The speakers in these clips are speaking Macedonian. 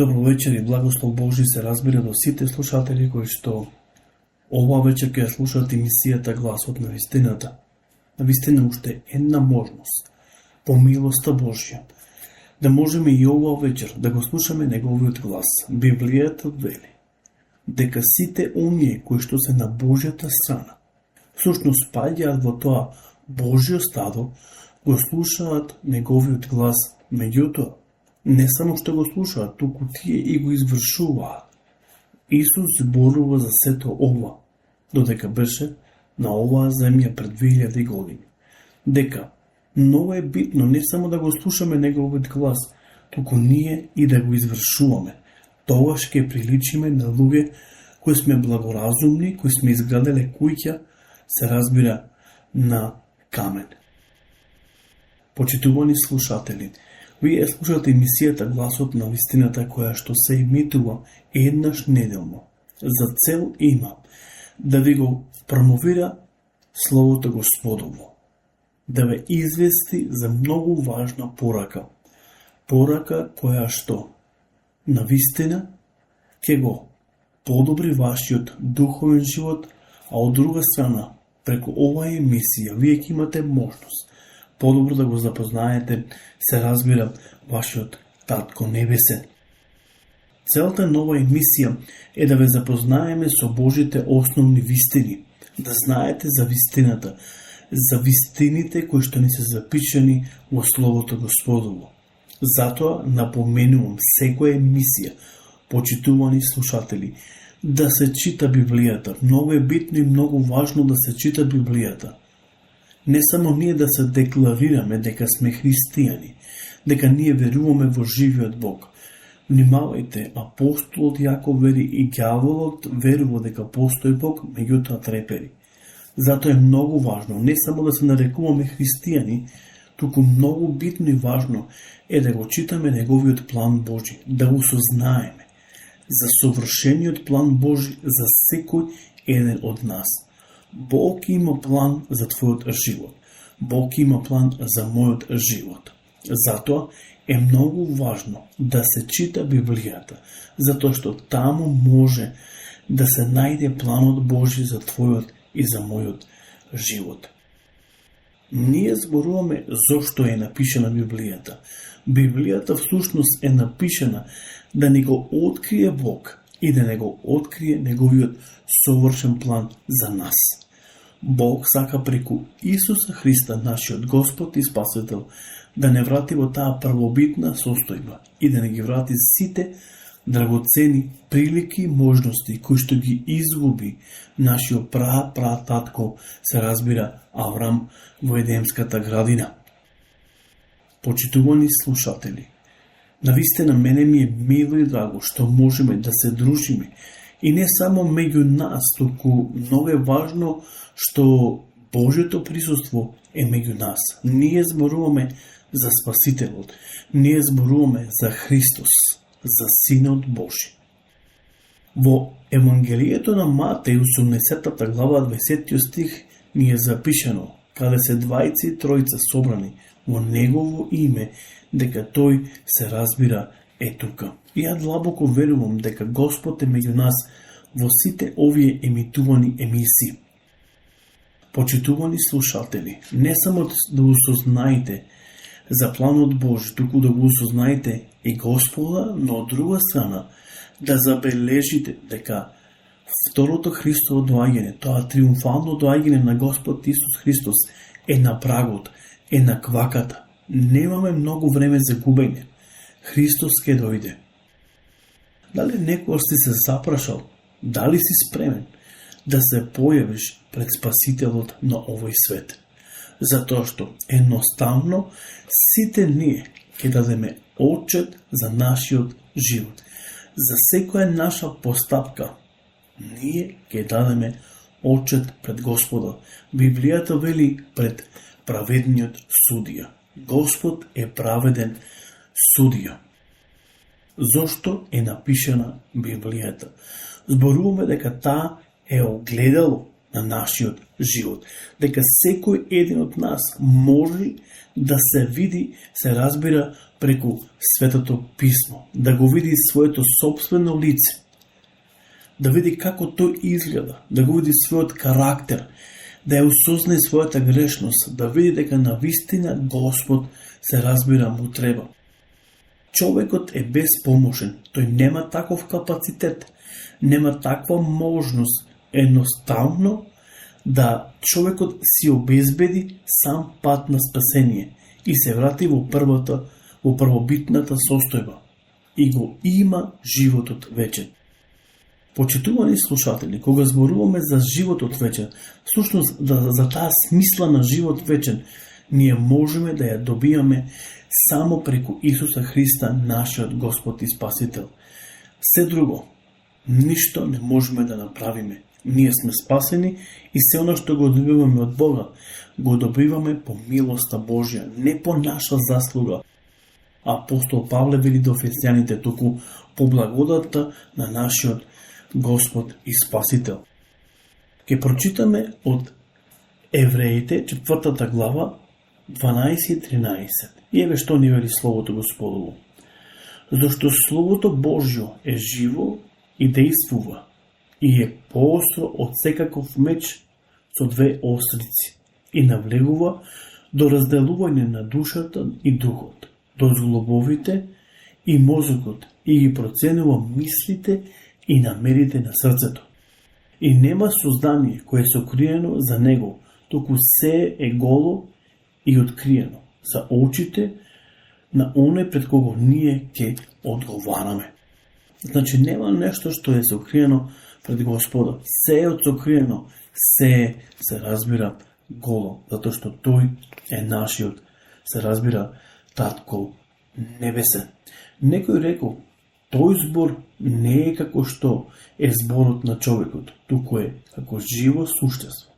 Добро вечер и благослов Божи се разбира до сите слушатели кои што ова вечер ќе слушаат емисијата Гласот на вистината. На вистина уште една можност, по милоста Божја, да можеме и ова вечер да го слушаме Неговиот глас. Библијата вели дека сите оние кои што се на Божјата страна, всушност паѓаат во тоа Божјо стадо, го слушаат Неговиот глас, меѓутоа не само што го слушаат, туку тие и го извршуваат. Исус зборува за сето ова, додека беше на оваа земја пред 2000 години. Дека многу е битно не само да го слушаме Неговиот глас, туку ние и да го извршуваме. Тогаш ќе приличиме на луѓе кои сме благоразумни, кои сме изграделе куќа, се разбира, на камен. Почитувани слушатели, вие слушате емисијата Гласот на вистината, која што се емитува еднаш неделно. За цел има да ви го промовира Словото Господово, да ве извести за многу важна порака. Порака која што на вистина ќе го подобри вашиот духовен живот, а од друга страна, преку оваа емисија, вие ќе имате можност подобро да го запознаете, се разбира, вашиот Татко Небесен. Целта на оваа емисија е да ве запознаеме со Божите основни вистини, да знаете за вистината, за вистините кои што ни се запишани во Словото Господово. Затоа напоменувам секоја емисија, почитувани слушатели, да се чита Библијата. Многу е битно и многу важно да се чита Библијата. Не само ние да се декларираме дека сме христијани, дека ние веруваме во живиот Бог. Внимавајте, апостолот Јаков вери и ѓаволот верува дека постои Бог, меѓутоа трепери. Затоа е многу важно не само да се нарекуваме христијани, туку многу битно и важно е да го читаме Неговиот план Божи, да го сознаеме за совршениот план Божи за секој еден од нас. Бог има план за твојот живот. Бог има план за мојот живот. Затоа е многу важно да се чита Библијата, затоа што таму може да се најде планот Божи за твојот и за мојот живот. Ние зборуваме зошто е напишана Библијата. Библијата всушност е напишана да ни го открие Бог и да не го открие Неговиот совршен план за нас. Бог сака преку Исуса Христа, нашиот Господ и Спасител, да не врати во таа првобитна состојба и да не ги врати сите драгоцени прилики и можности кои што ги изгуби нашиот татко, се разбира, Аврам во Едемската градина. Почитувани слушатели, навистина мене ми е мило и драго што можеме да се дружиме и не само меѓу нас, туку многу е важно што Божјото присуство е меѓу нас. Ние зборуваме за Спасителот, ние зборуваме за Христос, за Синот Божи. Во Евангелието на Матеј, 18 глава, 20 стих, ни е запишано, каде се двајца и тројца собрани во Негово име, дека Тој се разбира е тука. И ја длабоко верувам дека Господ е меѓу нас во сите овие емитувани емисии. Почитувани слушатели, не само да го сознаете за планот Божи, туку да го сознаете и Господа, но од друга страна да забележите дека второто Христово доаѓање, тоа триумфално доаѓање на Господ Исус Христос е на прагот, е на кваката. Немаме многу време за губење. Христос ке дојде. Дали некојаш си се запрашал, дали си спремен да се појавиш пред Спасителот на овој свет? Затоа што едноставно сите ние ќе дадеме отчет за нашиот живот. За секоја наша постапка ние ќе дадеме отчет пред Господа. Библијата вели пред праведниот судија. Господ е праведен судија. Зошто е напишана Библијата? Зборуваме дека таа е огледало на нашиот живот. Дека секој еден од нас може да се види, се разбира преку Светото Писмо, да го види своето собствено лице, да види како тој изгледа, да го види својот карактер, да ја осознае својата грешност, да види дека навистина Господ се разбира му треба. Човекот е безпомошен, тој нема таков капацитет, нема таква можност едноставно да човекот си обезбеди сам пат на спасение и се врати во првобитната состојба и го има животот вечен. Почитувани слушатели, кога зборуваме за животот вечен, всушност за таа смисла на живот вечен, ние можеме да ја добијаме само преку Исуса Христа, нашиот Господ и Спасител. Се друго, ништо не можеме да направиме. Ние сме спасени и се оно што го добиваме од Бога, го добиваме по милоста Божја, не по наша заслуга. Апостол Павле вели до Ефесјаните, туку по благодата на нашиот Господ и Спасител. Ке прочитаме од Евреите, 4 глава, 12 и 13. И еве што ни вели Словото Господово. Зашто Словото Божјо е живо и действува, и е поостро од секаков меч со две острици, и навлегува до разделување на душата и духот, до зглобовите и мозокот, и ги проценува мислите и намерите на срцето. И нема создание кое е сокриено за него, туку се е голо и откриено за очите на оној пред кого ние ќе одговараме. Значи нема нешто што е сокриено пред Господа. Се е отсокриено, се разбира голо, затоа што тој е нашиот, се разбира, татко небесен. Некој рекол, тој збор не е како што е зборот на човекот, туку е како живо суштество,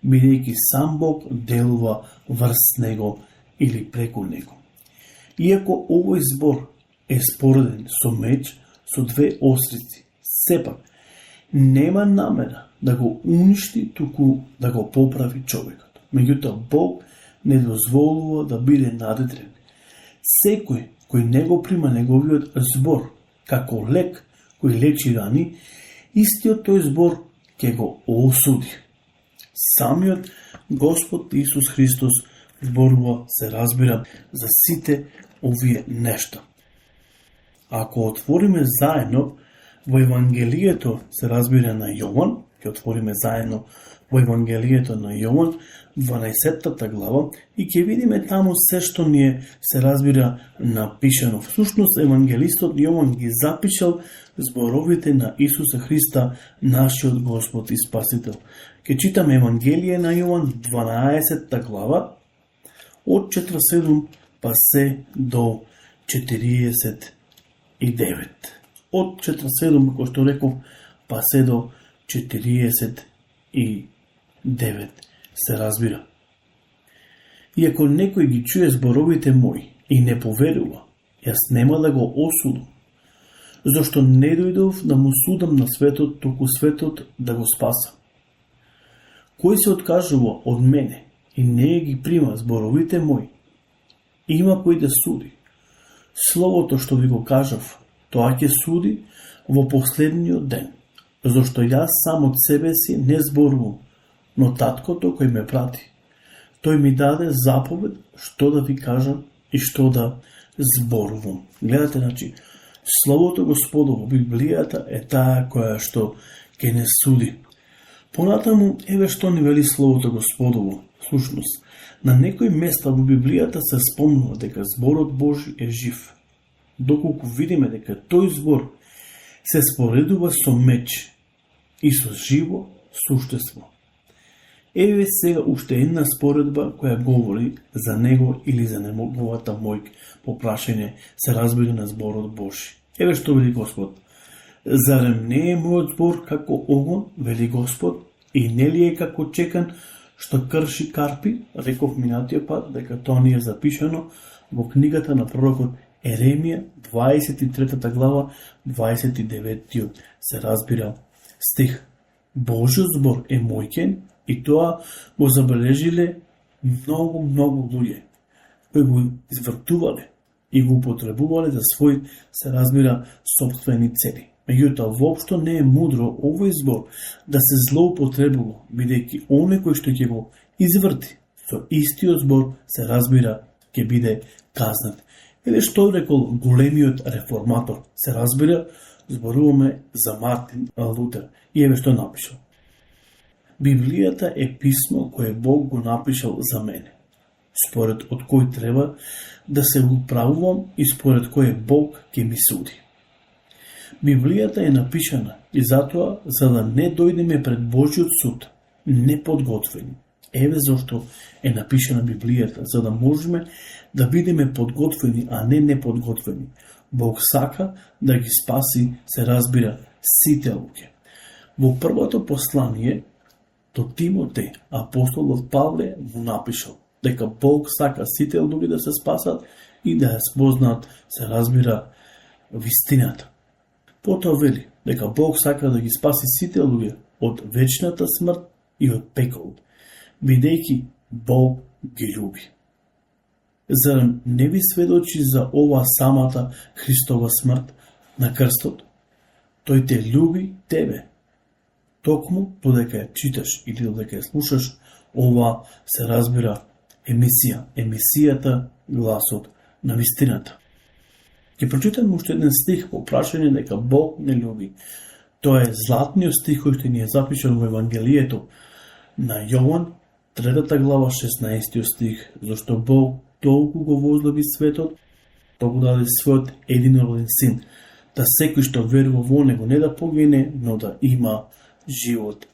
бидејќи сам Бог делува врз него или преку него. Иако овој збор е спореден со меч со две острици, сепак нема намера да го уништи, туку да го поправи човекот. Меѓутоа Бог не дозволува да биде надетрен. Секој кој не го прима неговиот збор како лек кој лечи рани, истиот тој збор ќе го осуди. Самиот Господ Исус Христос зборува, се разбира, за сите овие нешта. Ако отвориме заедно во Евангелието, се разбира, на Јован, ќе отвориме заедно во Евангелието на Јован, 12 глава, и ќе видиме таму се што ни е, се разбира, напишано. Всушност, евангелистот Јован ги запишал зборовите на Исуса Христа, нашиот Господ и Спасител. Ќе читаме Евангелие на Јован, 12 глава, од 47 па се до 49. Од 47, како што реков, па се до 49 се разбира. Иако некој ги чуе зборовите мои и не поверува, јас нема да го осудам, зашто не дојдов да му судам на светот, туку светот да го спасам. Кој се откажува од мене и не ги прима зборовите мои, има кој да суди. Словото што ви го кажав, тоа ќе суди во последниот ден, зашто јас сам од себе си не зборувам, но таткото кој ме прати. Тој ми даде заповед што да ви кажам и што да зборувам. Гледате, значи, Словото Господово, Библијата е таа која што ќе не суди. Понатаму, еве што ни вели Словото Господово. Слушност, на некои места во Библијата се спомнува дека зборот Божи е жив. Доколку видиме дека тој збор се споредува со меч и со живо суштество. Еве сега уште една споредба која говори за него или за неговата мојк по прашање, се разбира, на зборот Божи. Еве што вели Господ. Зарем не е мојот збор како огон, вели Господ, и не ли е како чекан што крши карпи, реков минатиот пат дека тоа ни е запишано во книгата на пророкот Еремија, 23 глава, 29 се разбира стих. Божиот збор е мојкен И тоа го забележиле многу луѓе, кои го извртувале и го употребувале за свој, се разбира, собствени цели. Меѓутоа, воопшто не е мудро овој збор да се злоупотребува, бидејќи оној кој што ќе го изврти со истиот збор, се разбира, ќе биде казнет. Или што рекол големиот реформатор, се разбира, зборуваме за Мартин Лутер. И еве што напишал. Библијата е писмо кое Бог го напишал за мене, според од кој треба да се управувам и според кој Бог ќе ми суди. Библијата е напишана и затоа за да не дојдеме пред Божиот суд неподготвени. Еве зашто е напишана Библијата, за да можеме да бидеме подготвени, а не неподготвени. Бог сака да ги спаси, се разбира, сите луѓе. Во првото послание до Тимотеј, апостолот Павле му напишал дека Бог сака сите луѓе да се спасат и да ја спознаат, се разбира, вистината. Потоа вели дека Бог сака да ги спаси сите луѓе од вечната смрт и од пеколот, бидејќи Бог ги љуби. Зарем не ви сведочи за ова самата Христова смрт на крстот? Тој те љуби тебе. Токму додека ја читаш или додека ја слушаш ова, се разбира, емисијата гласот на вистината. Ќе прочитам уште еден стих по прашање дека Бог не љуби. Тоа е златниот стих кој што ни е запишан во Евангелието на Јован, 3 глава, 16 стих, зашто Бог толку го возлюби светот, тоа го даде својот единороден син, да секој што верува во него не да погине, но да има живот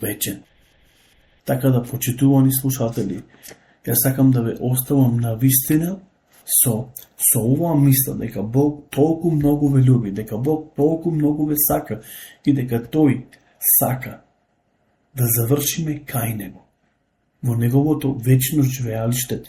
вечен. Така да, почитувани слушатели, ја сакам да ве оставам на вистина со оваа мисла дека Бог толку многу ве љуби, дека Бог толку многу ве сака и дека тој сака да завршиме кај него. Во неговото вечно живеалиште,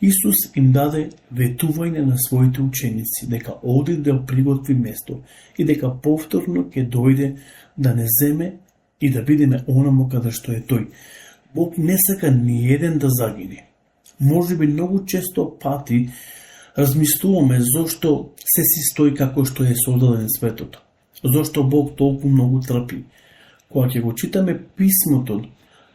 Исус им даде ветување на своите ученици дека оди да приготви место и дека повторно ќе дојде да не земе и да бидеме онамо каде што е тој. Бог не сака ни еден да загине. Може би многу често пати размислуваме зошто се си стои како што е создаден светот. Зошто Бог толку многу трпи. Кога ќе го читаме писмото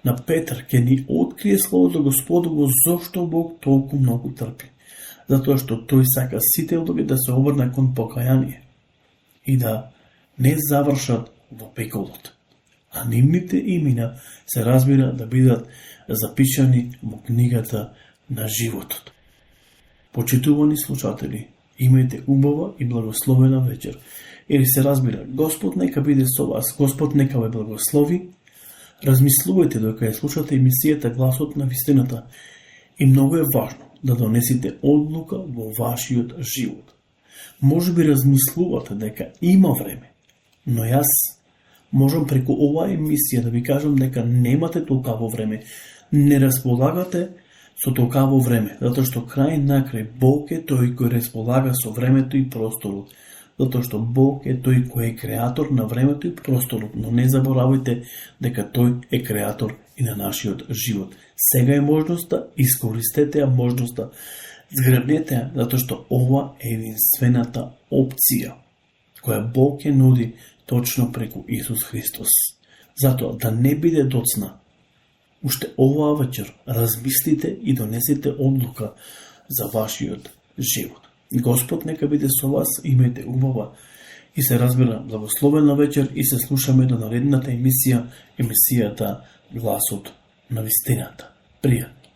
на Петар, ќе ни открие Словото Господово зошто Бог толку многу трпи. Затоа што тој сака сите луѓе да се обрнат кон покаяние и да не завршат во пеколот, а нивните имена, се разбира, да бидат запишани во книгата на животот. Почитувани слушатели, имајте убава и благословена вечер. Или се разбира, Господ нека биде со вас, Господ нека ве благослови. Размислувајте додека ја слушате емисијата Гласот на вистината и многу е важно да донесете одлука во вашиот живот. Може би размислувате дека има време, но јас можам преку оваа емисија да ви кажам дека немате толкаво време, не располагате со толкаво време, затоа што крај накрај Бог е тој кој располага со времето и просторот, затоа што Бог е тој кој е креатор на времето и просторот, но не заборавајте дека тој е креатор и на нашиот живот. Сега е можноста, искористете ја можноста, згребнете ја, затоа што ова е единствената опција која Бог ја нуди точно преку Исус Христос. Затоа да не биде доцна, уште оваа вечер размислите и донесете одлука за вашиот живот. Господ нека биде со вас, имајте убава и се разбира благословена вечер и се слушаме до наредната емисијата Гласот на вистината. Пријатно.